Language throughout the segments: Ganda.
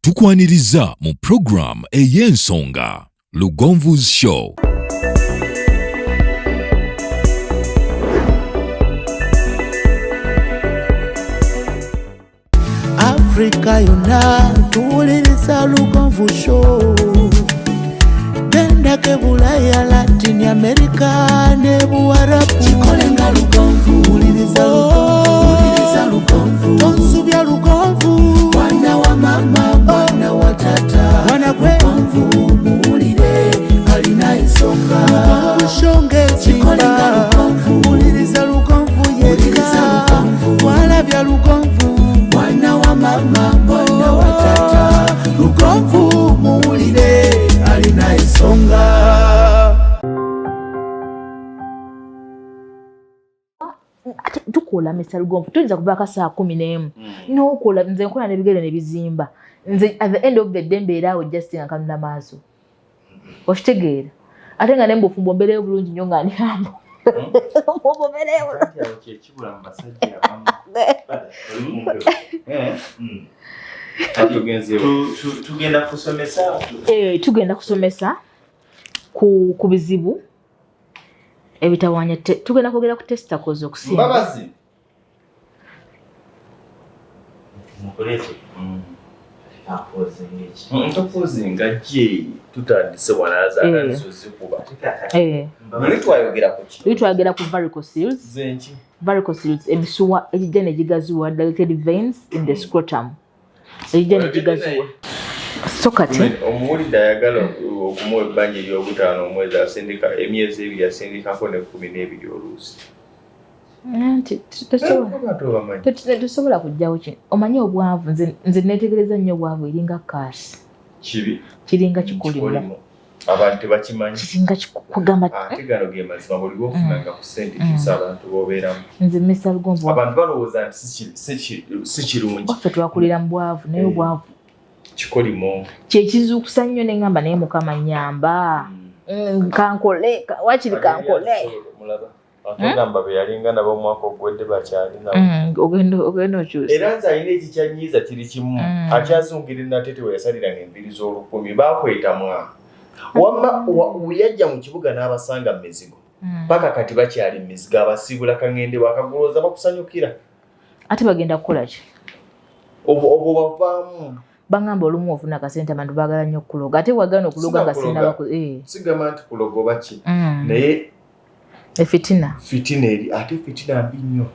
Tukwaniriza mu program ey'ensonga Lugonvu's Show. Africa yona tuwuliriza Lugonvu Show. Genda ke Bulaya, Latin America ne Buwarabu. Chikolenga Lugonvu, wuliriza Lugonvu. Tonsubya Lugonvu, mwana wa mama, mwana wa tata. Mwana kwe Lugonvu, muwulire alina ensonga. Lugonvu shonge chikolenga Lugonvu, wuliriza Lugonvu yeka. Walabya Lugonvu, mwana wa mama, mwana wa tata. Lugonvu muwulire alina ensonga. Tukola Mr. Lugonvu tuyinza kubaka saa 10 n'okola nze nkola n'ebigere n'ebizimba nze at the end of the day mbeerawo just nga kanuna maaso okitegeera ate nga nemba ofumbo mbeereyo bulungi nnyo nga nyambo ofumbo mbeereyo tugenda kusomesa ku bizibu ebitawanya tugenda kwogera ku testicles okusinga mbabazi mukolete ntopozinga je tutandise wanaza nsozi kuba twayogera ku varicocele ebisuwa ejijja ne jigaziwa dilated veins in the scrotum ejijja ne jigaziwa sokati omuwulira ayagala okumuwa ebbanja ery'obutaano omwezi asindika emyezi ebiri asindikako ne 12 oluusi tosobola kujjawo kino omanyi obwavu nze neetegereza nnyo obwavu eringa kasi kiringa kikulimu abantu tebakimanyi kiringa kikugamba ate gano ge mazima buli lwofunanga ku ssente kyusa abantu b'obeeramu nze Mr. Lugonvu abantu balowooza nti si kirungi waffe twakulira mu bwavu naye obwavu kikolimo kyekizuukusa nnyo ne ngamba naye Mukama nnyamba kankole wakiri kankole atugamba be yalinga nabo omwaka ogwedde bakyalina ogenda okyusa era nze alina ekikyanyiiza kiri kimu akyazungirira natete we yasaliranga embiri z'olukumi bakwetamu wamma yajja mu kibuga n'abasanga mmezigo paka kati bakyali mmezigo abasiibula kaŋŋende bakagulooza bakusanyukira ate bagenda kukola ki obwo bavaamu bangamba olumu ofuna akasente abantu baagala nnyo okuloga ate wagana okuloga nga sirina sigamba nti kuloga oba ki naye fitina eri ate fitina mbi nnyo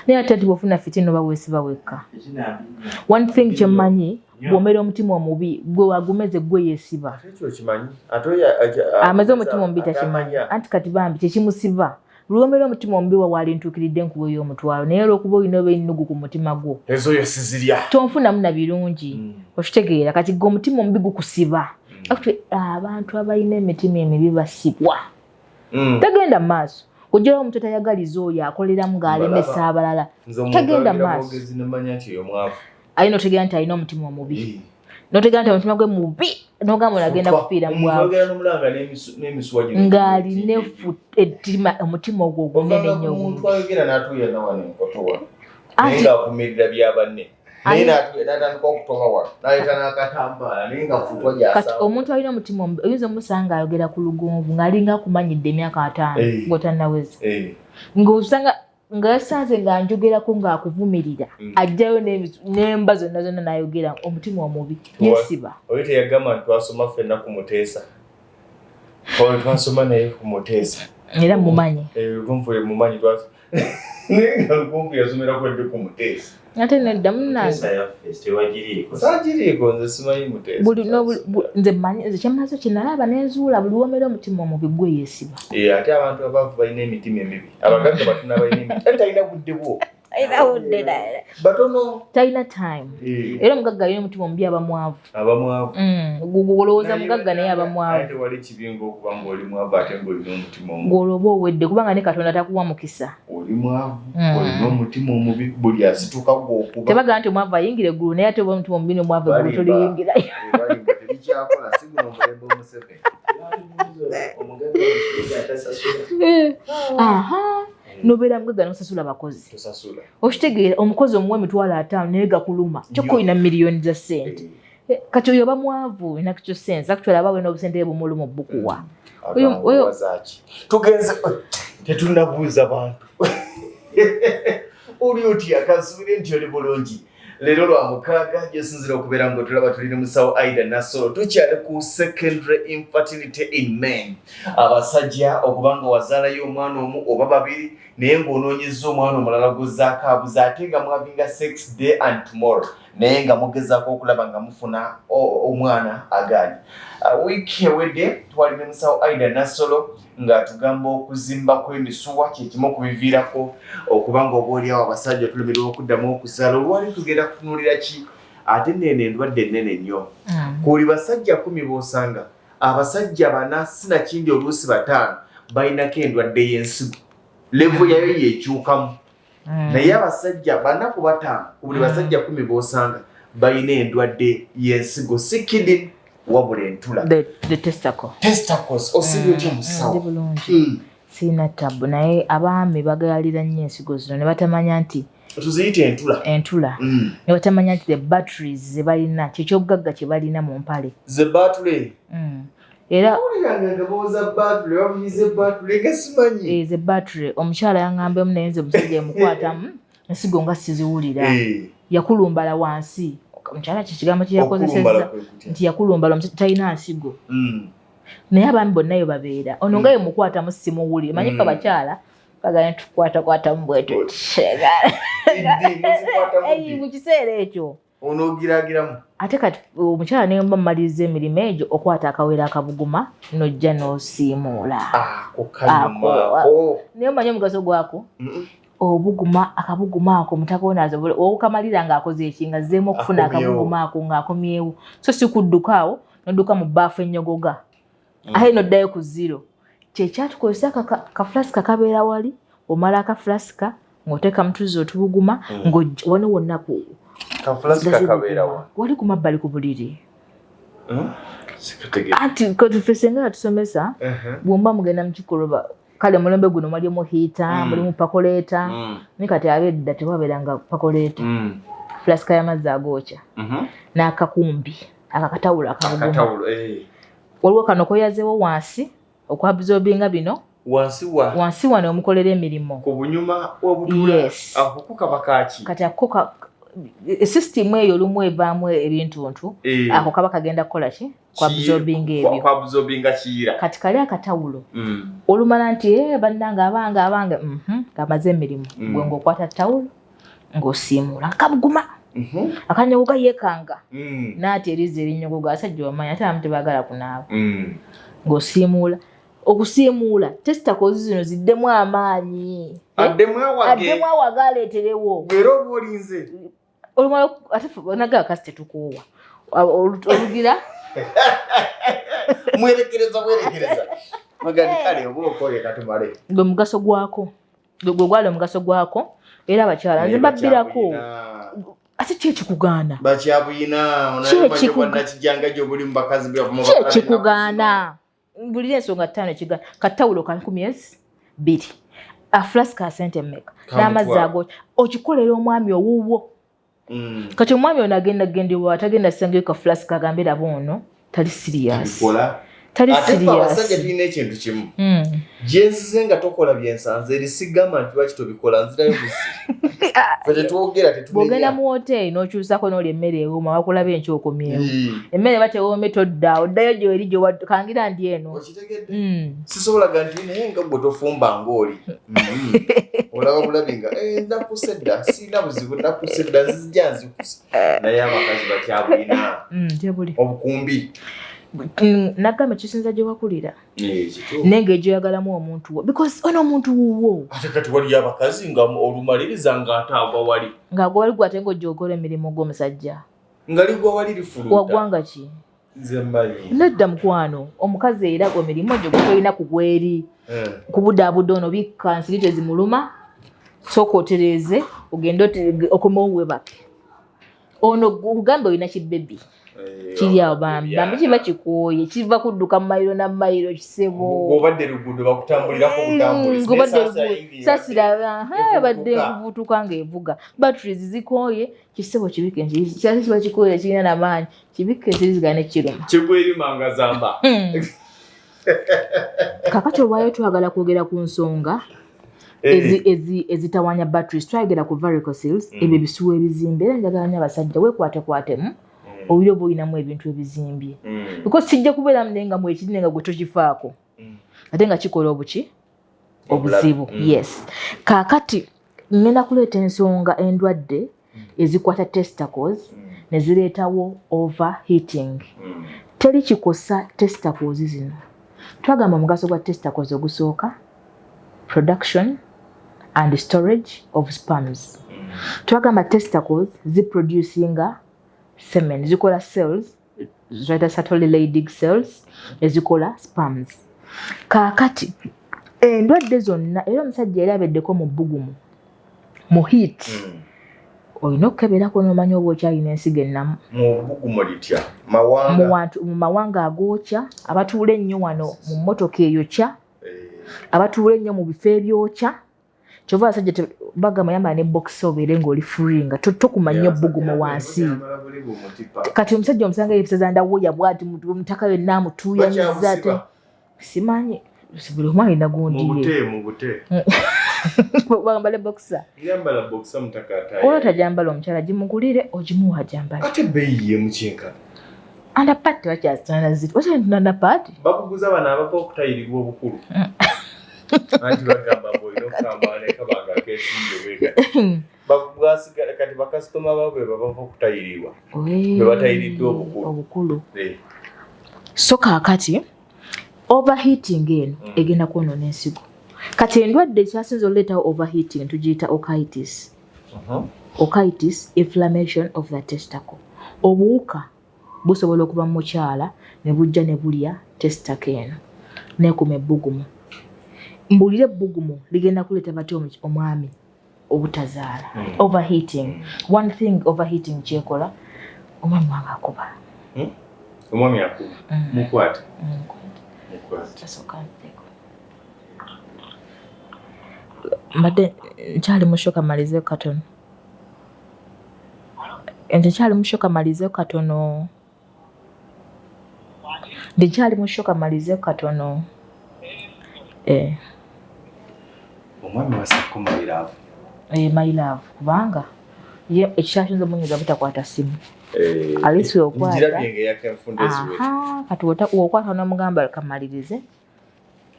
naye ate bw'ofuna fitina oba weesiba wekka one thing kyemmanyi bw'omera omutima omubi gwe wagumeze gwe yeesiba ameze omutima omubi takimanyi anti kati bambi kyekimusiba lwomera omutima omubi wawaali ntuukiridde nkuwa ey'omutwalo naye olw'okuba olina oba ennugu ku mutima gwo ezo yo sizirya tonfunamu na birungi okitegeera kati gwe omutima omubi gukusiba abantu abalina emitima emibi basibwa tegenda maaso kujjawo omuntu tayagaliza oyo akoleramu ng'alemesa abalala tegenda maaso alina otegeera nti alina omutima omubi notegeera nti omutima gwe mubi n'ogamba nagenda kufiira mu bwavu ng'alina omutima ogwo ogunene nnyo ng'avumirira byabanne kati omuntu alina omutima omubi oyinza omusanga ayogera ku Lugonvu ng'alinga akumanyidde emyaka 5 ng'otannaweza ng'osanga nga yasanze ng'anjogerako ng'akuvumirira ajjayo n'emba zonna zonna n'ayogera omutima omubi yeesiba oyo teyagamba nti twasoma ffenna ku Muteesa oyo twasoma naye ku Muteesa era mumanyi Lugonvu ye mumanyi nga Lugonvu yasomera kwedde ku Muteesa ate nedda munnange saagiriiko nze simanyi Muteesa nze mmanyi nze kyemmaso kyenalaba n'enzuula buli womera omutima omubi gwe yeesiba ate abantu abaavu balina emitima emibi abagagga batuna balina emitima talina budde bwo batono talina time era omugagga alina omutima omubi abamwavu olowooza mugagga naye abamwavu wali kibinga okuba ng'oli mwavu ate ng'olina omutima omubi ng'olwoba owedde kubanga ne Katonda takuwa mukisa oli mwavu olina omutima omubi buli asituka gw'okuba tebagamba nti omwavu ayingira eggulu naye ate oba omutima omubi n'omwavu eggulu toliyingirayo tekikyakola siguno omulembe Omuseveni nobeera mugagga nosasula abakozi okitegeera omukozi omuwa $5,000 naye gakuluma kyokka olina miliyoni za ssente kati oyo bamwavu inakyo sense actually aba wena obusente bumulumu bukuwa oyo tugenze tetunabuuza bantu oli otya kasubire nti oli bulungi leero lwa mukaaga gyesinzira okubeera nga tulaba tulina musawo Aida Nassolo tukyali ku secondary infertility in men abasajja okubanga wazaalayo omwana omu oba babiri naye ng'onoonyeza omwana omulala gozzaakaabuza ate nga mwavinga sex day and tomorrow naye nga mugezaako okulaba nga mufuna omwana agaani wiiki ewedde twalina musawo Aida Nassolo nga tugamba okuzimba kw'emisuwa kyekimu kubiviirako okubanga oba oliawo abasajja tulemerwa okuddamu okuzaala olwali tugenda kutunuulira ki ate nene endwadde ennene nnyo kuli basajja 10 b'osanga abasajja 4 sinakindi oluusi 5 balinako endwadde y'ensigo levu yayo yekyukamu naye abasajja 4 ku 5 buli basajja 10 b'osanga balina endwadde y'ensigo si kidding wabula entula the testicles osibye otya musawo sina tabu naye abaami bagayalira nnyo ensigo zino ne batamanya nti tuziyite entula ne batamanya nti the batteries ze balina kyekyobugagga kye balina mu mpale ze batule era ze battery omukyala yaŋŋamba omunayenze omusajja emukwatamu ensigo nga siziwulira yakulumbala wansi omukyala kyekigambo kyeyakozesezza nti yakulumbala omusajja talina nsigo naye abaami bonnayo babeera ono nga yemukwatamu simuwulire manyika bakyala bagala tukwatakwatamu bwetu mu kiseera ekyo onoogiragiramu ate kati omukyala naye mba mmaliriza emirimu egyo okwata akawera akabuguma nojja n'osiimuula naye omanyi omugaso gwako obuguma akabuguma ako mutakonazo okukamalira ng'akoze ekinga zzeemu okufuna akabuguma ako ng'akomyewo so si kudduka awo nodduka mu bbaafu ennyogoga aye noddayo ku zero kyekyatukozesa kaflasika kabeera wali omala akaflasika ng'oteeka mutuzi otubuguma ng'owano wonna wali ku mabbali ku buliri anti katufesenga natusomesa bwomba mugenda mukikoloba kale mulembe guno mwalimu hiita mulimu pakoleeta ni kati abedda tewabeeranga pakoleeta flasika y'amazzi agookya n'akakumbi akakatawulo akabuguma waliwo kano koyazeewo wansi okwabsorbinga bino wansi wano omukolera emirimu ku bunyuma w'obutula ako kaba kaaki kati ako system eyo olumu evaamu ebintuntu ako kaba kagenda kukola ki kwabsorbinga ebyo kwabsorbinga kiyira kati kali akatawulo olumala nti bannanga abange kamaze emirimu gwe ng'okwata tawulo ng'osiimuula kabuguma akanyogoga yeekanga naati eriza erinyogoga asajja wamanya ate abamu tebaagala kunaaba ng'osiimuula okusiimuula testicles zino ziddemu amaanyi addemu awaga aleeterewo era oba olinze olumala ate nagaa kasi tetukuuwa olugira mwerekereza magandi kale oba okole katumale gwe mugaso gwako gwe gwali omugaso gwako era abakyala nze babbirako ate kyekikugaana bakyabuyina onayomanyibwanakijanga gyobuli mu bakazi kyekikugaana bulira ensonga 5 kigaana katawulo ka 2 aflasika asente mmeka n'amazzi ago okikolera omwami owuwo kati omwami ono agenda gendebwa atagenda sengeyo ka flasika agambe laba ono tali serious ate abasajja tulina ekintu kimu gyensize nga tokola byensanze erisigama nti lwaki tobikola nzirayo busi tetwogera bw'ogenda mu hoteri n'okyusako n'oli emmere ewooma bakulaba enkyokomyewo emmere batewoome todda oddayo gy'eri kangira ndi eno sisobolaga nti naye nga gwe tofumba ng'oli olaba bulabi nga nakusedda sirina buzibu nakusedda nzija nzikusa naye abakazi bakyabulina obukumbi nagamba kisinza gye wakulira nenge gyoyagalamu omuntu wo because ono omuntu wuwo ate kati wali abakazi nga olumaliriza ng'ataagwa wali ng'agwa wali gwate ng'ojjookola emirimu gw'omusajja nga ligwa wali lifuluuta waggwanga ki nze mmanyi nedda mukwano omukazi era emirimu gyo gwetolina kugweri kubudaabuda ono bikka nsiri tezimuluma sooka otereeze ogende okomewo webake ono kugambe olina kibebi kiri awo bambi kiba kikooye kiva kudduka mayiro na mayiro kisebo obadde luguudo bakutambulirako butambulizi sasira badde kubutuka ng'evuga batteries zikooye kisebo kibike kyali kiba kikooye kirina n'amaanyi kibike zirizigana nekiruma kigwerimanga zamba kakati olwayo twagala kwogera ku nsonga ezitawanya batteries twayogera ku varicocele ebyo bisuwa ebizimbe era njagala nnyo abasajja weekwatekwatemu obiro boyinamu ebintu ebizimbye because kijja kubeera munenga mwekiri nga gwe tokifaako ate nga kikola obuzibu yes kaakati ngenda kuleeta ensonga endwadde ezikwata testicles ne zireetawo overheating teri kikosa testicles zino twagamba omugaso gwa testicles ogusooka production and storage of sperms twagamba testicles ziproducinga semen zikola cells zitwa Sertoli Leydig cells ezikola sperms kaakati endwadde zonna era omusajja era abeddeko mu bbugumu mu heat olina okukeberako n'omanya oba okyalina ensigo ennamu mu bbugumu litya mu mawanga agookya abatuula ennyo wano mu mmotoka eyokya abatuula ennyo mu bifo ebyokya kyova abasajja bagamba yambala ne box obeere ng'oli free nga tokumanya bbugumu wansi kati omusajja omusanga ebisa zandawoya bwati mutaka yonna amutuuyanyiza ate simanyi buli omu alina gundi bambale boxer olwo tajambala omukyala gimugulire ogimuwa jambala ate beeyi yemukyenkana underpart tebakyazitana ziti underpart bakuguza bano abava okutayirirwa obukulu anti bagamba boyina okukambala nekabanga akesimbe bega kati bakasitoma babwe babava okutayirirwa bebatayiriddwa obukulu so kaakati overheating eno egenda kwonoona ensigo kati endwadde ekyasinza oleetawo overheating tugiyita okitis okitis inflammation of the testicle obuwuka busobola okuba mu mukyala ne bujja ne bulya testicle eno neekuma ebbugumu mbulire ebbugumu ligenda kuleeta bati omwami obutazaala overheating one thing overheating kyekola omwami wange akuba omwami akuba mukwate mbadde nkyali mushoka malizeeko katono nkyali mushoka malizeeko katono nkyali mushoka malizeeko katono omwami wasako my love my love kubanga ye ekyasinza omunyiza butakwata simu alisi okwata kati wokwata n'omugamba kamalirize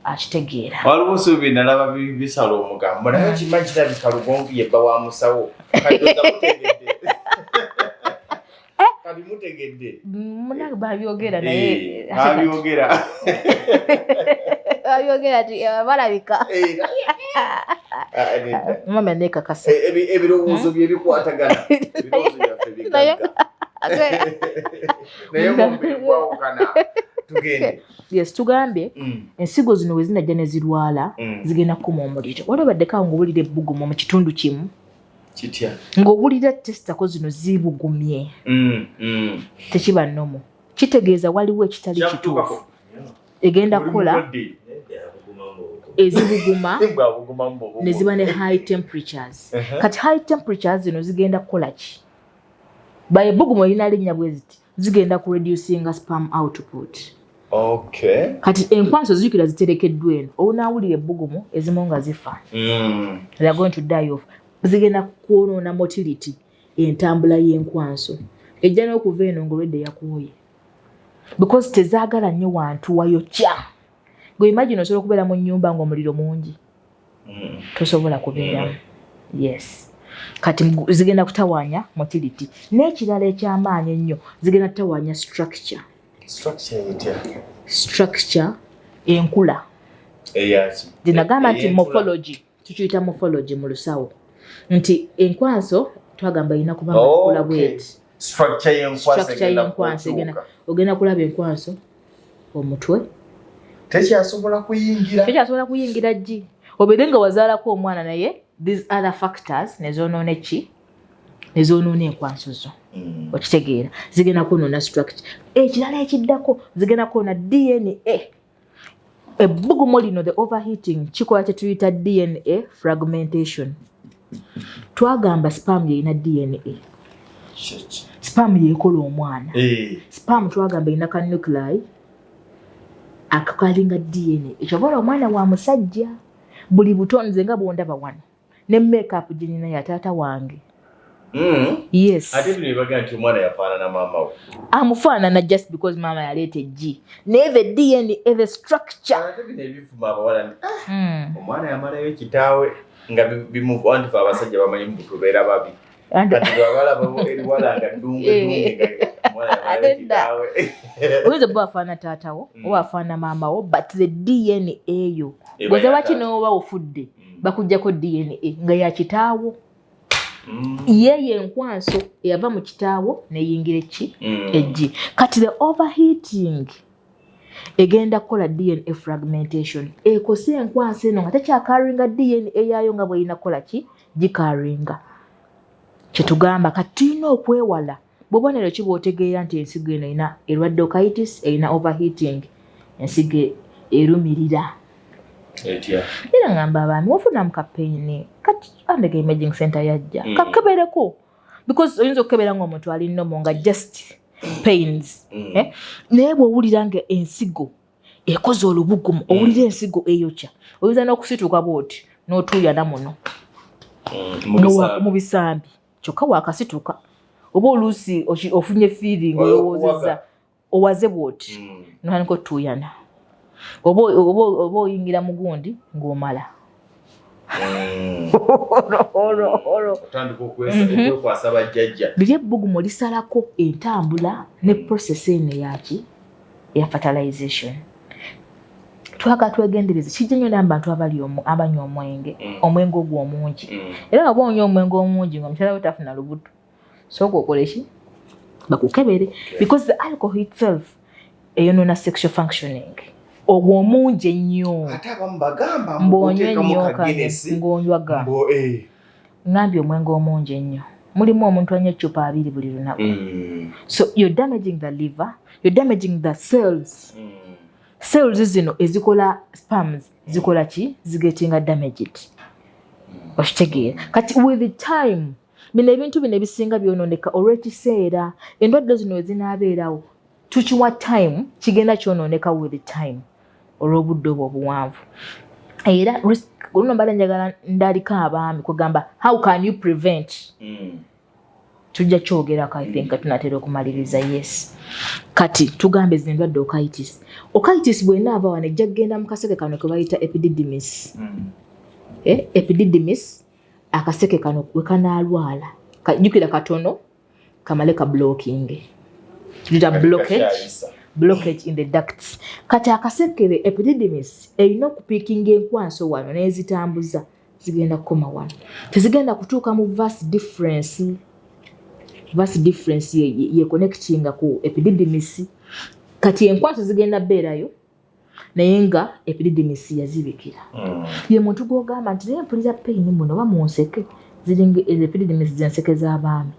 akitegeera waliwo osuubi nalaba bisala omugambo naye kimanyi kirabika lugonvu yebba wa musawo kati mutegedde munange babyogera naye babyogera babyogera ti balabika mama nekakasa ebirowoozo bye bikwatagana ebirowoozo byaffe bigagga naye mumbe gwawukana tugende yes tugambye ensigo zino we zinajja ne zirwala zigenda kukuma omuliro waliwo baddeko ng'owulira ebbugumu mu kitundu kimu kitya ng'owulira testicles zino zibugumye tekiba nnomo kitegeeza waliwo ekitali kituufu egenda kukola ezibuguma ne ziba ne high temperatures kati high temperatures zino zigenda kukola ki bayebbugumu erina linnya bwe ziti zigenda ku reducinga sperm output okay kati enkwanso zijukira ziterekeddwa eno owunaawulira ebbugumu ezimu nga zifa they are going to die off zigenda kwonoona motility entambula y'enkwanso ejja n'okuva eno ng'olwedde yakuwoye because tezaagala nnyo wantu wayokya gwe imagine osobola okubeera mu nnyumba ng'omuliro mungi tosobola kubeeramu yes kati zigenda kutawaanya motility n'ekirala eky'amaanyi ennyo zigenda kutawaanya structure enkula zinagamba nti morphology tukiyita morphology mu lusawo nti enkwanso twagamba irina kuba nga ekula bweti structure y'enkwanso ogenda kulaba enkwanso omutwe tekyasobola kuyingira ggi obeere nga wazaalako omwana naye these other factors nezoonoona eki nezoonoona enkwanso zo okitegeera zigenda kunoona structure ekirala ekiddako zigenda kunoona DNA ebbugumu lino the overheating kikola kye tuyita DNA fragmentation twagamba sperm yeyina DNA sperm yekola omwana sperm twagamba erina ka nuclei akakalinga DNA ekyobola omwana wa musajja buli butonze nga bwondaba wano ne makeup gyenina ya taata wange yes ate bino baga nti omwana yafaanana maama we amufaanana just because mama yaleeta eggi naye the DNA the structure ate bino ebivuma abawala omwana yamalayo kitaawe nga bimuva nti fe abasajja bamanyi mu tubeera babi kati bwabala eriwala nga ddunge omwana yamalayo kitaawe oyinza bba afaana taatawo oba afaana maamawo but the DNA eyo bwezaba kino oba ofudde bakuggyako DNA nga ya kitaawo yeye enkwanso eyava mu kitaawo neyingira eki eggi kati the overheating egenda kukola DNA fragmentation ekosa enkwanso eno nga tekyakaringa DNA eyayo nga bweyina kukola ki gikaringa kyetugamba kati tulina okwewala bwobonero ki bw'otegeera nti ensigo eno erina erwadde okitis erina overheating ensigo erumirira era ngamba abaami wofunamu kapeeni kati andege imaging center yajja kakebereko because oyinza okukebera ng'omuntu ali nnomo nga just pains naye bw'owulira nga ensigo ekoze olubugumu owulira ensigo eyokya oyinza n'okusituka bw'oti n'otuuyana muno mu bisambi kyokka waakasituka oba oluusi ofunye feeling olowoozezza owaze bw'oti nohaniko otuuyana oba oyingira mu gundi ng'omala liri ebbugumu lisalako entambula ne process eno yaki eya fertilization twagala twegendereze kijja nnyo n'abantu abanywa omwenge ogwo omungi era oba onywa omwenge omungi nga mukyala we tafuna lubuto sooka okola ki bakukebere because the alcohol itself eyonoona sexual functioning ogwo omungi ennyo ate abamu bagamba mbonywe nnyo ng'onywaga ngambye omwenge omungi ennyo mulimu omuntu anywa eccupa 2 buli lunaku so you're damaging the liver, you're damaging the cells cells zino ezikola sperms zikola ki zigetinga damaged okitegeera kati with the time bino ebintu bino ebisinga byononeka olw'ekiseera endwadde zino ezinaabeerawo tukiwa time kigenda kyononeka with the time olw'obudde obwo obuwanvu era luno mbala njagala ndaliko abaami kugamba how can you prevent tujja kyogerako I think tunatera okumaliriza yes kati tugambe zino endwadde okitis bwenaava wano ejja kgenda mu kaseke kano ke bayita epididymis epididymis akaseke kano we kanaalwala kajjukira katono kamale ka blocking tuta blockage in the ducts kati akaseke epididymis erina okupiikinga enkwanso wano n'ezitambuza zigenda kukoma wano tezigenda kutuuka mu vast difference ye connectinga ku epididymis kati enkwanso zigenda beerayo naye nga epididymis yazibikira ye muntu gw'ogamba nti naye mpulira pain muno oba munseke ziringa epididymis z'enseke z'abaami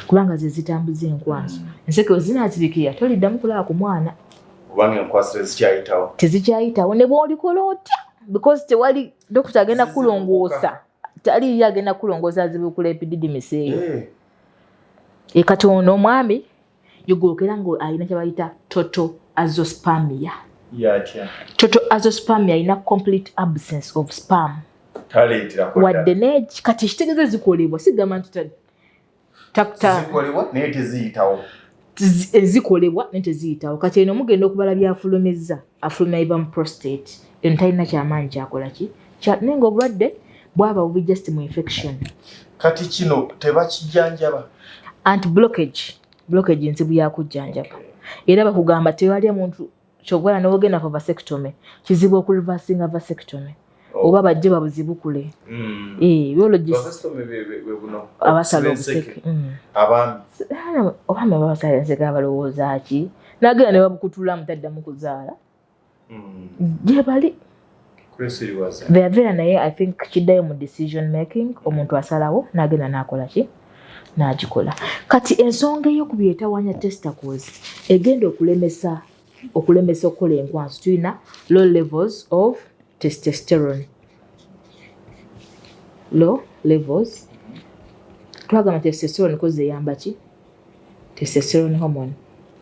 kubanga ze zitambuza enkwanso enseke zinaazibikira toliddamu kulaba ku mwana kubanga enkwanso tezikyayitawo ne bw'olikola otya because tewali dokita agenda kulongoosa tali agenda kulongoosa azibukula epididymis eyo kati ono omwami yogolokera nga alina kye bayita total azoospermia. Total azoospermia alina complete absence of sperm. Wadde neegi kati ekitegeeza zikolebwa sigamba nti zikolebwa naye teziyitawo kati eno mugenda okubala byafulumizza afulumya iva mu prostate eno talina kyamaanyi kyakola ki naye nga obulwadde bwaba bubi just mu infection kati kino tebakijjanjaba anti blockage nzibu yakujjanjaba era bakugamba tewali muntu kyogwala n'ogenda ku vasectomy kizibu okureversinga vasectomy oba bajje babuzibukule biologist abasala obuseke obama babasala enseke abalowooza ki nagenda ne babukutula mutaddamu kuzaala gye bali beaveera naye I think kiddayo mu decision making omuntu asalawo nagenda nakola ki n'agikola. Kati ensonga ey'okubiri etawanya testicles egenda okulemesa okukola enkwanso tulina low levels of testosterone. Low levels. Twagamba testosterone koze eyamba ki? Testosterone hormone.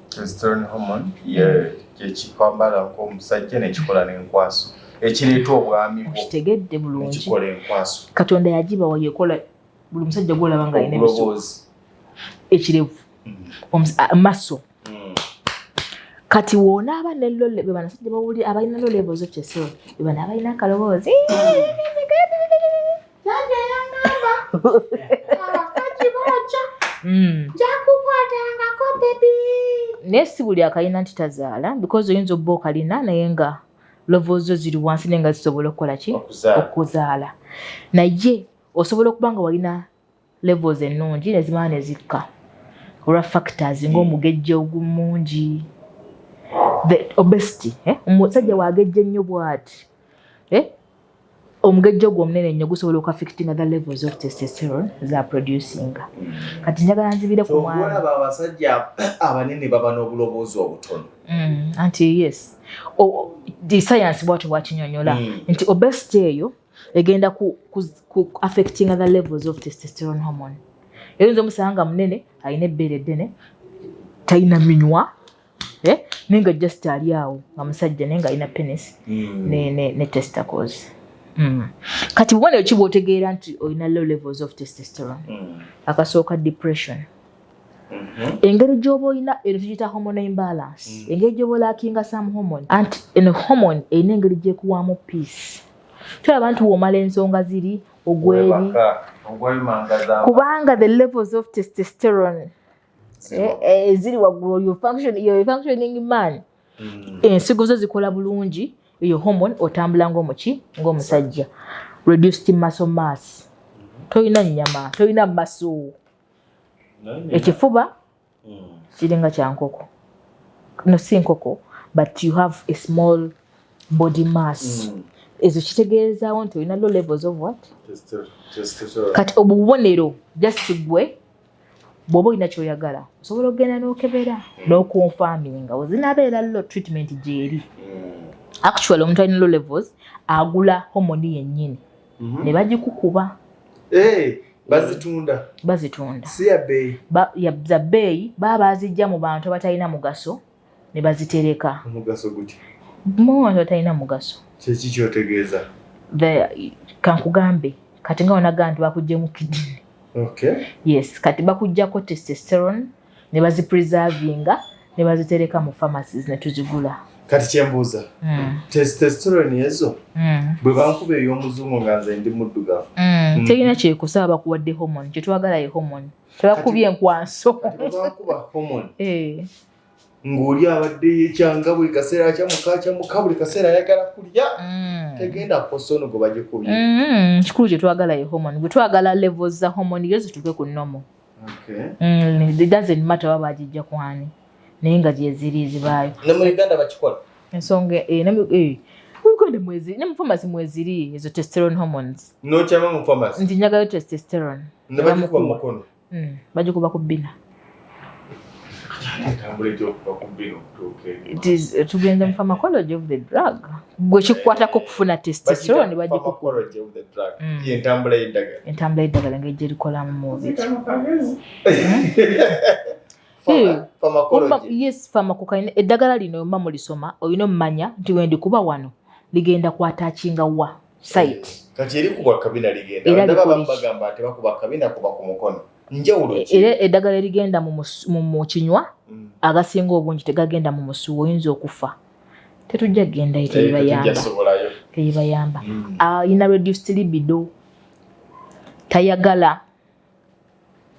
Testosterone hormone yekikwambala ng'omusajja nekikola n'enkwaso. Ekireeta obwami bwo. Kitegedde bulungi. Nekikola enkwaso. Katonda yagiba wayekola buli musajja gw'olaba nga alina ebisu. Ekirevu. Maso. Kati wona aba ne lolle be banasajja bawuli abalina low levels of testosterone. Be bana abalina akaloboozi. Nesi buli akalina nti tazaala because oyinza obba okalina naye nga levels zo ziri wansi naye nga zisobola okukola ki? Okuzaala. Naye osobola okuba nga walina levels ennungi ne zimala ne zikka olwa factors ng'omugejjo ogumungi, the obesity. Omusajja waagejja ennyo bw'ati omugejjo gwo omunene ennyo gusobola okuaffectinga the levels of testosterone za producing. Kati njagala nzibire ku mwana. Olaba abasajja abanene baba n'obuloboozi obutono. Anti yes. The science bwakinyonyola nti obesity eyo egenda ku affecting the levels of testosterone hormone. Eyinza omusanga munene alina ebbeere eddene talina minywa nenga just ali awo nga musajja naye nga alina penis ne testicles. Kati bubonero ki bw'otegeera nti olina low levels of testosterone? Akasooka depression. Engeri gy'oba olina eno tugiyita hormone imbalance. Engeri gy'oba olaakinga some hormone anti eno hormone erina engeri gy'ekuwaamu peace. Tulaba nti w'omala ensonga ziri ogweri kubanga the levels of testosterone ziri waggulu you're functioning man. Ensigo zo zikola bulungi eyo hormone otambula ng'omusajja. Reduced muscle mass. Toyina nnyama, toyina maso. Ekifuba kiringa kya nkoko. No si nkoko but you have a small body mass. Ezo kitegeezaawo nti olina low levels of what? Testosterone. Kati obubonero just gwe bw'oba olina ky'oyagala osobola okugenda n'okebera n'okonfaminga ozinabeera low treatment gyeri. Actually omuntu alina low levels agula hormone yennyini ne bagikukuba. Bazitunda. Si ya bei. Za bei baba bazijja mu bantu abatalina mugaso ne bazitereka. Mugaso guti. Mu bantu abatalina mugaso. Kyeki kyotegeeza? Kankugambe kati nga onaga nti bakuggyemu kidney. Okay. Yes, kati bakuggyako testosterone ne bazipreservinga ne bazitereka mu pharmacies ne tuzigula. Kati kyembuuza testosterone ezo bwe bankuba ey'omuzungu nga nze ndi muddugavu terina kyekusa bakuwadde hormone kyetwagala ye hormone tebakubye enkwanso. Kati bwe bankuba hormone ng'oli abadde yekyanga buli kaseera kyamuka buli kaseera ayagala kulya tegenda kukosono gwe bagikubye. Kikulu kyetwagala ye hormone bwe twagala levels za hormone yo zituuke ku normal. It doesn't matter waba agijja kwani naye nga gyeziri zibaayo. Ne mu Uganda bakikola ensonga Uganda mwezi ne mu pharmacy mweziri ezo testosterone hormones. N'okyama mu pharmacy nti njagala testosterone ne bagikuba mu mukono. Bagikuba ku bbina. It is tugenda mu pharmacology of the drug. Gwe kikwatako kufuna testosterone bagikukuba. Entambula y'eddagala ngeri gyerikolamu mu mubiri. Yes, pharmacology. Eddagala lino yomma mulisoma olina omumanya nti wendi kuba wano ligenda kwatachinga wa site. Kati eri kuba kabina ligenda. Ndaba bambagamba ate bakuba kabina kuba ku mukono. Njawulo ki? Eddagala ligenda mu kinywa agasinga obungi tegagenda mu musuwa oyinza okufa. Tetujja genda teyibayamba. Ina reduced libido. Tayagala.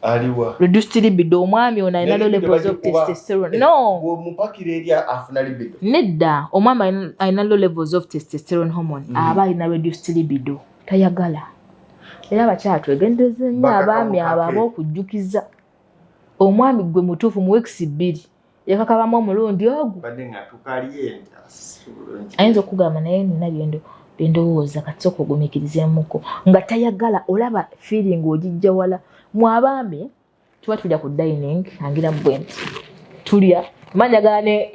Aliwa. Reduced libido omwami ono alina low levels of testosterone. No. Mupakira eri afuna libido. Nedda omwami alina low levels of testosterone hormone aba alina reduced libido. Tayagala. Era abakyala twegendereze nnyo abaami abo okujjukiza. Omwami gwe mutuufu mu weeks 2 yakakabamu omulundi ogwo. Badde nga tukaliye ayinza okugamba naye nina byendowooza kati okugumiikirizeemuko nga tayagala olaba feeling ogijja wala mu abaami tuba tulya ku dining angira mbwenti tulya manjagane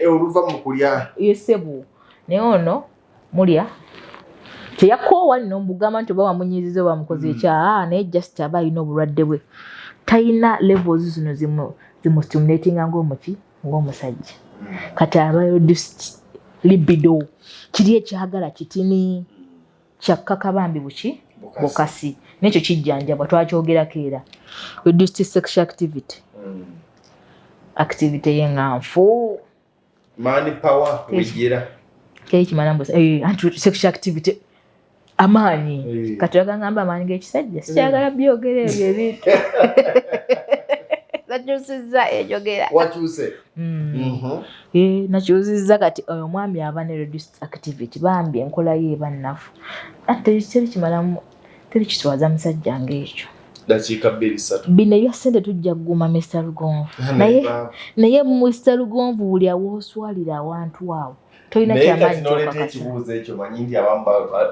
oluva mu kulya yesebu naye ono mulya teyakoowa nno mbugamba nti oba wamunyiiziza oba mukozi ekya naye just aba alina obulwadde bwe talina levels zino zimustimulatinga ng'omusajja kati aba reduced libido kiri ekyagala kitini kyakkakabambi buki bukasi nekyo kijjanjabwa twakyogerako era reduced sexual activity y'enganfu mani power wigira kiri kimala mbusa sexual activity amaanyi kati bagamba amaanyi g'ekisajja sikyagala byogera ebyo ebintu nakyusizza enjogera wakyuse nakyusizza kati oyo omwami aba ne reduced activity bambi enkola ye eba nnafu ate teri kimalamu teri kiswaza musajja ng'ekyo dakiika 2-3 bino ebya ssente tujja kuguma Mr. Lugonvu naye Mr. Lugonvu buli awooswalira awantu awo tolina kyamaanyi kyokakasa ekibuuzo ekyo manyi nti abamu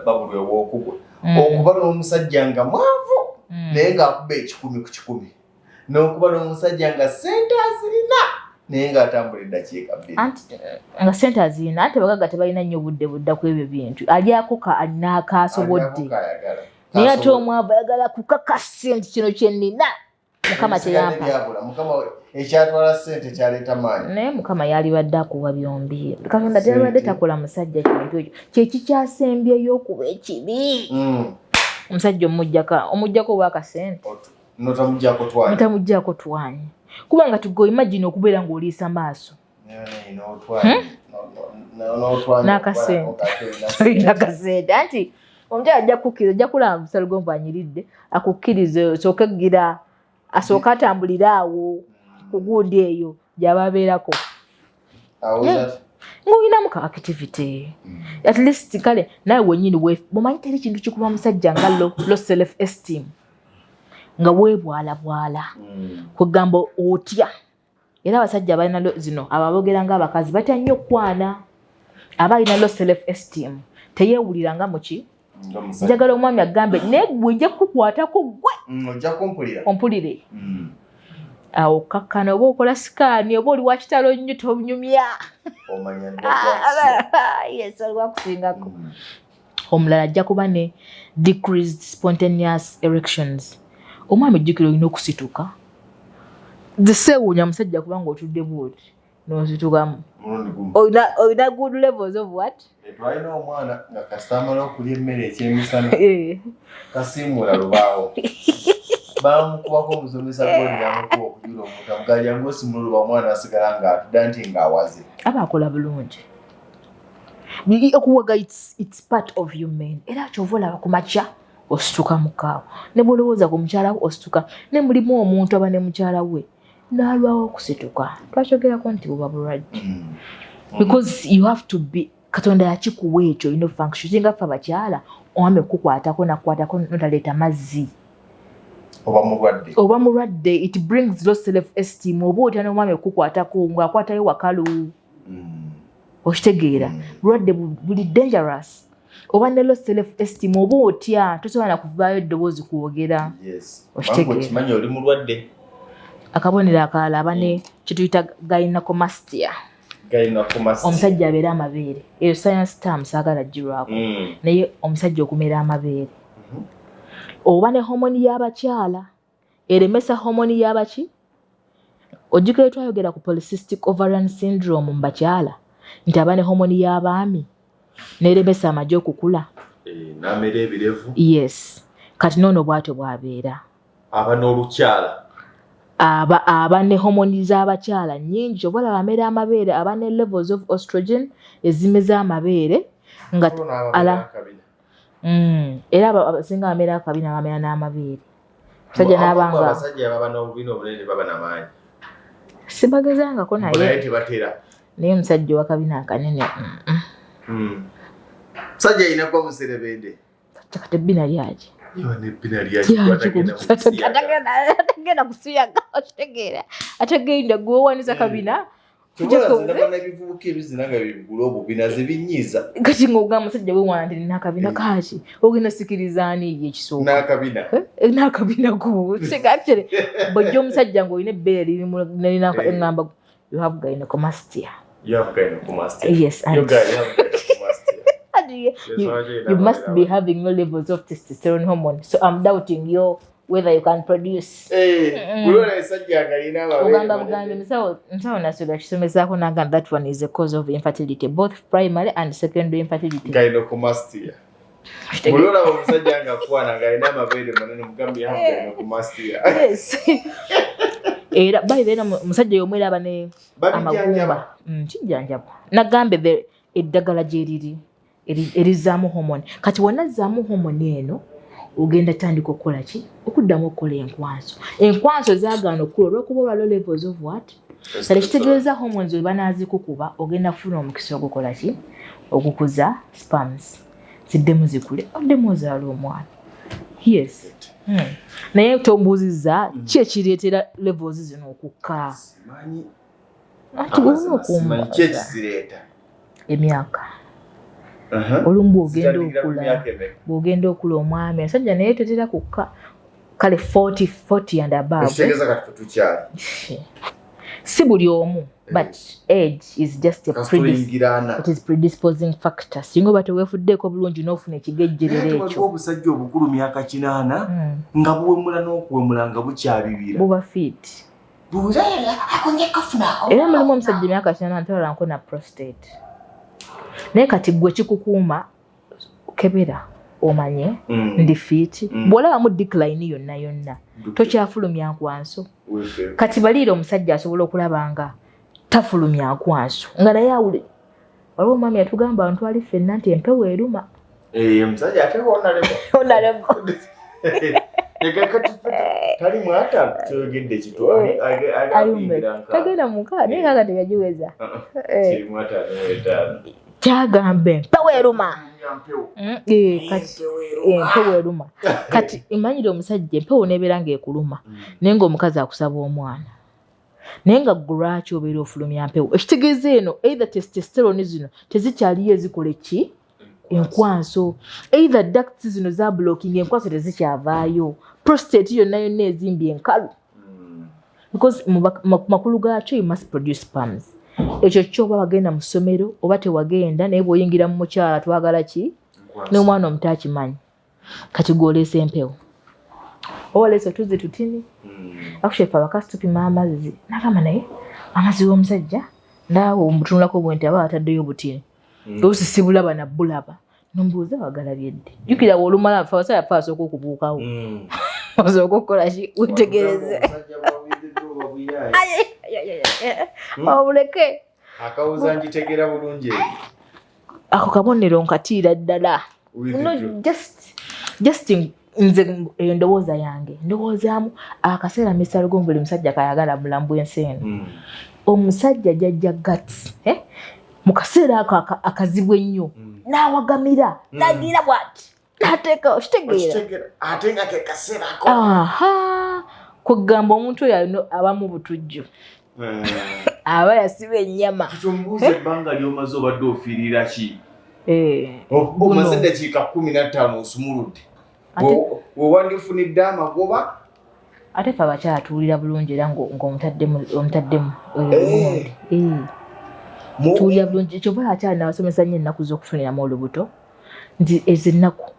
babulwe w'okugwa okuba n'omusajja nga mwavu naye ng'akuba 10 ku 100 n'okuba n'omusajja nga ssente azirina naye ng'atambula eddakiika 2 nga ssente azirina ate bagaga tebalina nnyo budde budda ku ebyo bintu alyako n'akaasobodde naye ate omwavu ayagala kukakasa nti kino kyennina mukama teyampa mukama ekyatwala ssente kyaleeta maanyi naye mukama yalibadde akuwa byombi katonda teyalibadde takola musajja kintu ekyo kyekikyasembyeo okuba ekibi omusajja omuggyako obwakasente notamuggyako twanyi kubanga tugo imagine okubeera ng'oliisa maaso n'akasente anti omukyala ajja kukkiriza ajja kulaba Mr. Lugonvu anyiridde akukkirize osooke eggira asooke atambulire awo ku gundi eyo gy'aba abeerako ng'olinamu ka activity at least kale nawe wennyini bumanyi teri kintu kikuba musajja nga low self esteem nga weebwalabwala kwegamba otya era abasajja abalina zino ababogera ng'abakazi batya nnyo okwana aba alina low self esteem teyeewulira nga muki njagala omwami agambe naye gwe nja kukukwatako gwe ojja ompulire awo kakkana oba okola sikaani oba oli wakitalo nnyo tonyumya yes olwakusingako omulala ajja kuba ne decreased spontaneous erections omwami ejjukira olina okusituka ziseewuunya musajja kubanga otudde bwoti n'ositukamu olina good levels of what twalina omwana nga kasamala okulya emmere ekyemisana kasiimula lubaawo bamukubako omusomesa godi yamukuba okujula omuntu amugalya ng'osimula luba omwana asigala ng'atudda nti ng'awaze aba akola bulungi okuwaga its part of human era kyova olaba ku makya osituka mukaawo ne bwolowooza ku mukyala we osituka ne mulimu omuntu aba ne mukyala we n'alwawo okusituka twakyogerako nti buba bulwadde because you have to be katonda yakikuwa ekyo olina function singa ffe abakyala omwami okukwatako nakukwatako notaleeta mazzi oba mulwadde it brings low self esteem oba otya n'omwami okukwatako ng'akwatayo wakalu okitegeera bulwadde buli dangerous oba ne low self esteem oba otya tosobola na kuvaayo eddoboozi kuwogera okitegeera oli mulwadde akabonero akalala aba ne kyetuyita gynecomastia omusajja abeera amabeere eyo science term saagala ggirwako naye omusajja okumera amabeere oba ne homoni y'abakyala eremesa homoni y'abaki ojjukire twayogera ku polycystic ovarian syndrome mu bakyala nti aba ne homoni y'abaami n'eremesa amagye okukula n'amera ebirevu yes kati noono bwatyo bwabeera aba n'olukyala aba ne homoni z'abakyala nnyingi kyova olaba amera amabeere aba ne levels of estrogen ezimeza amabeere nga era abasinga bamera akabina bamera n'amabeere musajja n'abanga abasajja baba n'obubina obunene baba n'amaanyi sibagezangako naye tebatera naye omusajja owakabina akanene musajja ayina kuba muserebende kati ebbina lyaki atagenda kusuyaga okitegeera ategenda gwewaniza kabina kati ng'ogamba musajja we wanti nina akabina kaaki ogenda sikirizaani ye ekisooka n'akabina ku actually bw'ojja omusajja ng'olina ebbeere lirimu ngamba you have gynecomastia. Yes, and you must be having low levels of testosterone hormone, so I'm doubting whether you can produce. That one is a cause of infertility, both primary and secondary infertility. Gynecomastia. Yes. By then musajja yomwera bane amagumba kijjanjaba nagambe eddagala gyeriri erizaamu hormone kati wanazaamu hormone eno ogenda tandika okukola ki okuddamu okukola enkwanso zaagaana okula olw'okuba olwa levels of what kale kitegeeza hormones webanazikukuba ogenda kufuna omukisa ogukola ki ogukuza sperms ziddemu zikule oddemu ozaala omwana. Yes. Naye tombuuziza ki ekireetera levels zino okukka? Emyaka. Olumu bw'ogenda okula omwami omusajja naye tetera kukka kale 40 and above. Si buli omu, but age is just a predisposing factor. Singa oba teweefuddeeko bulungi n'ofuna ekigejjerero ekyo. Obusajja obukulu myaka 80 nga buwemula n'okuwemula nga bukyabibira. Buba fit. Era mulimu omusajja myaka 80 ntolanko na prostate. Naye kati gwe kikukuuma kebera omanye ndi fit. Bw'olaba mu decline yonna tokyafulumya nkwanso. Kati baliira omusajja asobola okulaba nga tafulumya nkwanso nga naye awule waliwo omwami yatugamba ntwali ffenna nti empewo eruma. Omusajja ate honalebo tali mwata kyogedde kitwali tagenda muka naye kaka teyagiweza kyagambe empewo eruma. Empewo eruma kati imanyire omusajja empewo nebeera ng'ekuluma naye ng'omukazi akusaba omwana naye nga lwaki obeera ofulumya mpewo ekitegeeza eno either testosterone zino tezikyaliyo ezikola ki enkwanso either ducts zino za blocking enkwanso tezikyavaayo prostate yonna ezimbye enkalu because makulu gaakyo you must produce sperms. Ekyo kyoba bagenda mu ssomero oba tewagenda naye bw'oyingira mu mukyala twagala ki n'omwana omuto akimanyi kati gw'oleese empewo oleese otuzi tutini akushefa bakasi tupima amazzi nagamba naye amazzi w'omusajja naawe omutunulako bwenti aba ataddeyo obutini osisibulaba nabbulaba nombuuza wagalabye dde jjukira olumala abasajja asooka okubuukawo osooka okukola ki wetegereze obuleke akawuza ngitegera bulungi ako kabonero nkatiira ddala just nze endowooza yange ndowoozaamu akaseera Mr. Lugonvuli musajja kayagala mulamu bw'ensi eno omusajja jajja guts mu kaseera ako akazibu ennyo n'awagamira n'agira bw'ati n'ateeka okitegeera ate nga ke kaseera ako kugamba omuntu oyo aba mu butujju aba yasiba ennyama. Kitumbuuza ebbanga ly'omaze obadde ofiirira ki? Omaze eddakiika 15 osumuludde wewandifunidde amagoba ate fe abakyala tuwulira bulungi era ng'omutaddemu tuwulira bulungi kyova akyala nabasomesa nnyo ennaku z'okufuniramu olubuto nti ezo ennaku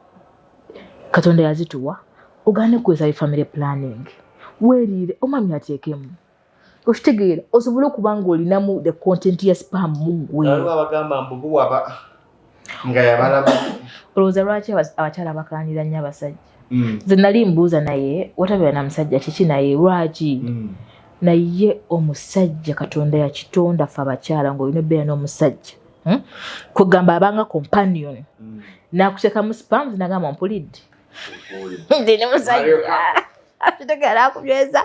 Katonda yazituwa ogane kukozesa family planning weeriire omwami ateekemu okitegeera osobole okuba ng'olinamu the content ya sperm mugwe abagamba mbubuwaba nga yabalaba olowooza lwaki abakyala bakaanira nnyo abasajja nze nali mbuuza naye watabeera na musajja kiki naye lwaki naye omusajja Katonda yakitonda ffe abakyala ng'olina ebbeera n'omusajja kugamba abanga companion nakusekamu sperms nagamba mpulidde ndine musajja kitegeera akunyweza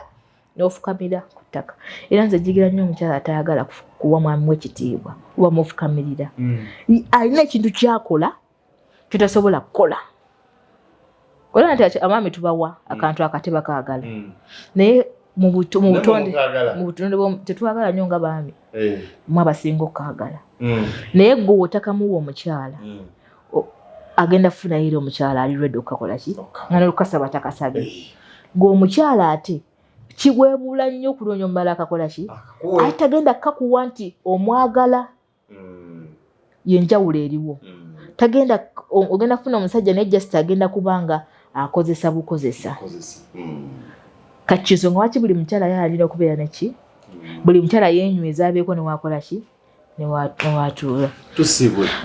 n'ofukamira ku ttaka era nze jigira nnyo omukyala atayagala kuwa mwami we ekitiibwa uba mufukamirira alina ekintu kyakola kyotasobola kukola olaba nti abaami tubawa akantu akateba kaagala naye mu butonde tetwagala nnyo nga baami mwabasinga okukaagala naye gwe otakamuwa omukyala agenda funayira omukyala ali ready okukakola ki nga nolukasaba takasabye gwe omukyala ate kiweebuula nnyo okuloonya omumala akakola ki ate tagenda kakuwa nti omwagala yenjawulo eriwo tagenda ogenda kufuna omusajja naye just agenda kubanga akozesa bukozesa kakizo nga waki buli mukyala yalina okubeera neki buli mukyala yenyweza abeeko newakola ki newatuula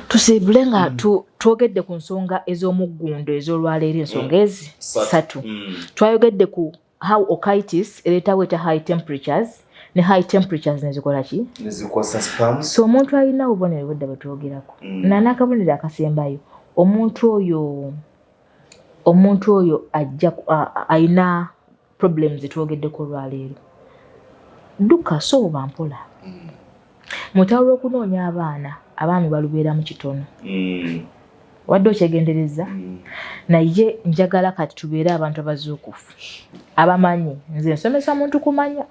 tusiibule nga twogedde ku nsonga ez'omuggundo ez'olwaleero ensonga ezi 3 twayogedde ku how okitis ereetawo eta high temperatures ne high temperatures nezikola ki nezikosa spam so omuntu alina obubonero bwedda bwetwogerako n'akabonero akasembayo omuntu oyo ajja ayina problems etwogeddeko olwaleero dduka sooba mpola mutawula okunoonya abaami balubeera mu kitono wadde okyegendereza naye njagala kati tubeere abantu abazuukufu abamanyi nze nsomesa muntu kumanya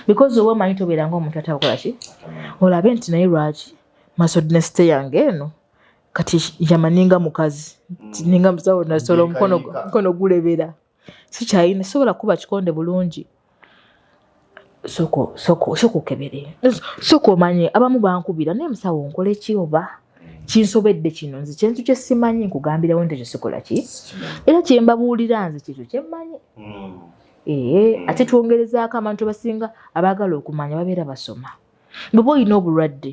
because oba omanyi tobeera ngaomuntu atakola ki olabe nti naye lwaki masodnesite yange eno kati yamaninga mukazi ninga musawo nasola omukono gulebera sikyayina sobola kuba kikonde bulungi soko kebere soko manye abamu bankubira naye musawo nkole ki oba kinsobedde kino nze kintu kye simanyi nkugambirawo nti ekisikola ki era kyembabuulira nze kintu kyemmanyi ate twongerezaako abantu basinga abaagala okumanya babeera basoma bw'oba olina obulwadde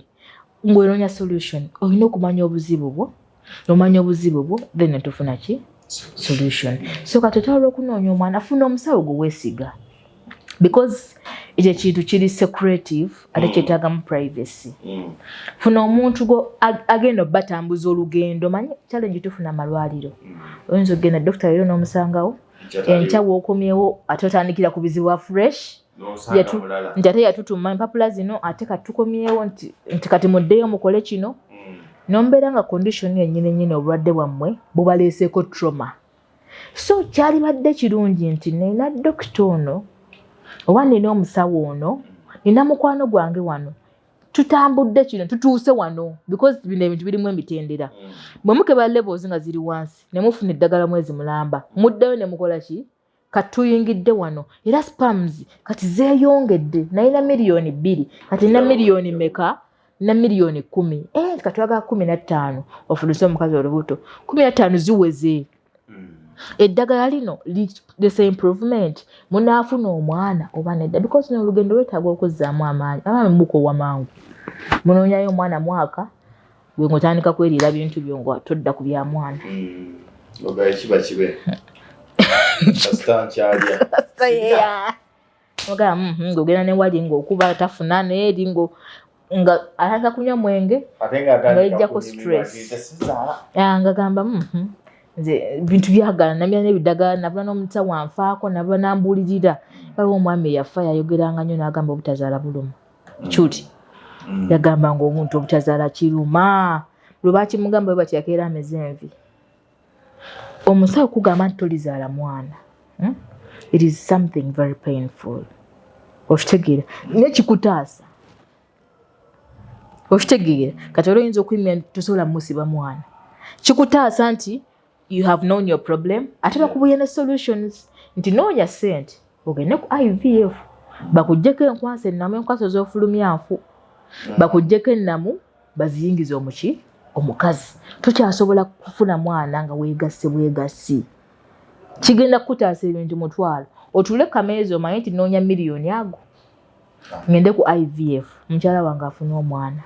ng'onoonya solution olina okumanya obuzibu bwo omanya obuzibu bwo then tufuna ki solution so kati otwala okunoonya omwana funa omusawo gwe weesiga because ekyo kintu kiri secretive ate kyetaagamu privacy funa omuntu go agenda batambuza olugendo manyi challenge tufuna amalwaliro oyinza okugenda dokita leero n'omusangawo enkya wookomyewo ate otandikira ku bizibu fresh nti ate yatutuma empapula zino ate kati tukomyewo nti kati muddeyo mukole kino nombeera nga condition yennyini obulwadde bwammwe bubaleeseeko trauma so kyali badde kirungi nti nina dokita ono oba nina omusawo ono nina mukwano gwange wano tutambudde kino tutuuse wano because bino ebintu birimu emitendera bwe mukeba levels nga ziri wansi ne mufuna eddagala mwezi mulamba muddayo ne mukola ki kati tuyingidde wano era spams kati zeeyongedde nalina miliyoni 2 kati nina miliyoni meka na miliyoni 10 kati waga 15 ofuluse omukazi olubuto 15 ziweze eddagala lino lisa improvement munaafuna omwana oba nedda because n'olugendo lwetaaga okuzzaamu amaanyi abaami mukowa mangu munoonyayo omwana mwaka gwe ng'otandika kweriira bintu byo nga todda ku bya mwana ogaye kiba kibe kasita nkyalya ogaa ng'ogenda ne wali ng'okuba tafuna neeri nga atandika kunywa mwenge nga yejjako stress ngagamba nze bintu byagala namira n'ebiddagala nabula n'omusawo anfaako nabula n'ambuulirira waliwo omwami eyafa yayogeranga nnyo n'agamba obutazaala buluma kyuti yagamba ng'omuntu obutazaala kiruma lwe bakimugamba bwe batyakeera ameze envi omusawo kugamba nti tolizaala mwana it is something very painful okitegeera nekikutaasa okitegeera kati olwo oyinza okuyimira tosobola musiba mwana kikutaasa nti you have known your problem ate bakubuye ne solutions nti noonya ssente ogende ku IVF bakuggyeko enkwasa ennamu enkwasa z'ofulumya nfu bakuggyeko ennamu baziyingiza omuki omukazi tokyasobola kufuna mwana nga weegasse bwegasi kigenda kukutaasa ebintu mutwalo otuule kameezi omanyi nti noonya miliyoni ago ngende ku IVF mukyala wange afune omwana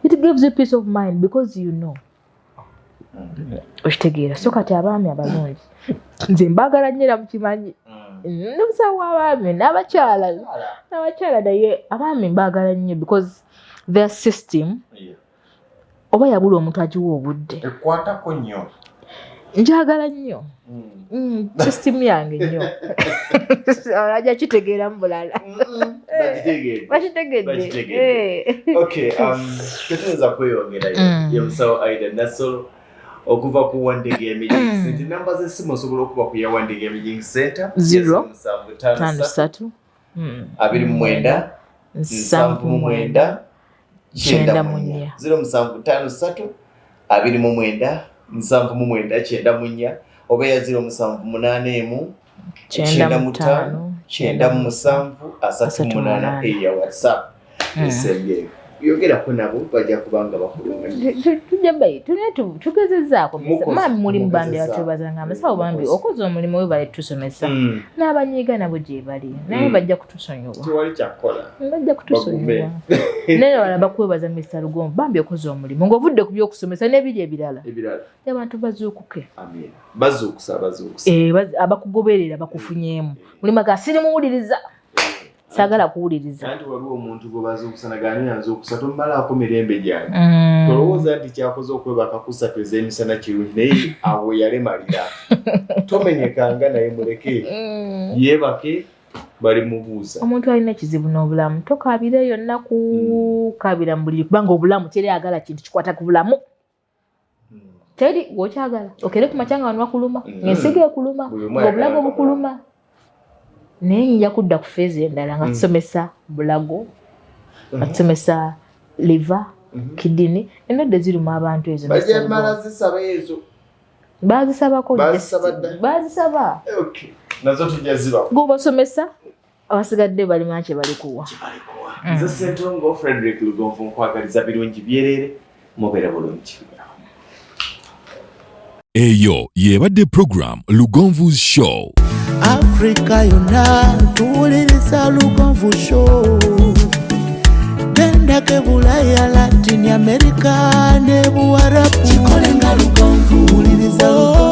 it gives you peace of mind because you know okitegeera so kati abaami abalungi nze mbaagala nnyo era mukimanyi n'omusawo w'abaami n'abakyala naye abaami mbaagala nnyo because their system oba yabula omuntu agiwa obudde ekwatako nnyo njagala nnyo system yange nnyo ajja kitegeeramu bulala bakitegedde okay tetuyinza kweyongerayo ye musawo Aida Nasolo okuva ku Wandege Emergency Center namba z'essimu osobola okuba ku ya Wandege Emergency Center 053 29 79 94 0753 29 79 94 oba ya 0781 95 97 38 eya WhatsApp esembye yogerako nabo bajja kubanga bakuluma tugezezaako mami mulimu bambi batwebazanga amasawo bambi okoze omulimu we bali tusomesa n'abanyiiga nabo gye bali naye bajja kutusonyiwa tewali kyakola bajja kutusonyiwa naye wala bakwebaza Mr. Lugonvu bambi okoze omulimu ng'ovudde ku by'okusomesa n'ebiri ebirala abantu bazuukuke bazuukusa abakugoberera bakufunyeemu mulimu aga sirimuwuliriza sagala kuwuliriza anti waliwo omuntu gwe bazuukusa gani yanzuukusa tomalaako mirembe gyange tolowooza nti kyakoze okwebaka kusatweza emisana kirungi naye awo yalemalira tomenyekanga naye muleke yeebake bali mubuuza omuntu alina ekizibu n'obulamu tokabireyo nnaku kabira mu buliri kubanga obulamu teri agala kintu kikwata ku bulamu teri gwokyagala okere ku makyanga wano bakuluma ng'ensigo ekuluma ng'obulago bukuluma naye nja kudda ku feezi endala nga tusomesa bulago nga tusomesa liva kidini endwadde ziruma abantu ezo bazisabako bazisaba nazo tujja zibako gobasomesa abasigadde balima kye balikuwa nze Ssentongo Frederick Lugonvu nkwagaliza birungi byerere mubeere bulungi. Eyo yebadde program Lugonvu's Show. Africa yonna tuwuliriza Lugonvu Show. Genda ke Bulaya, Latin America ne Buwarabu. Kikolenga Lugonvu, wuliriza Lugonvu.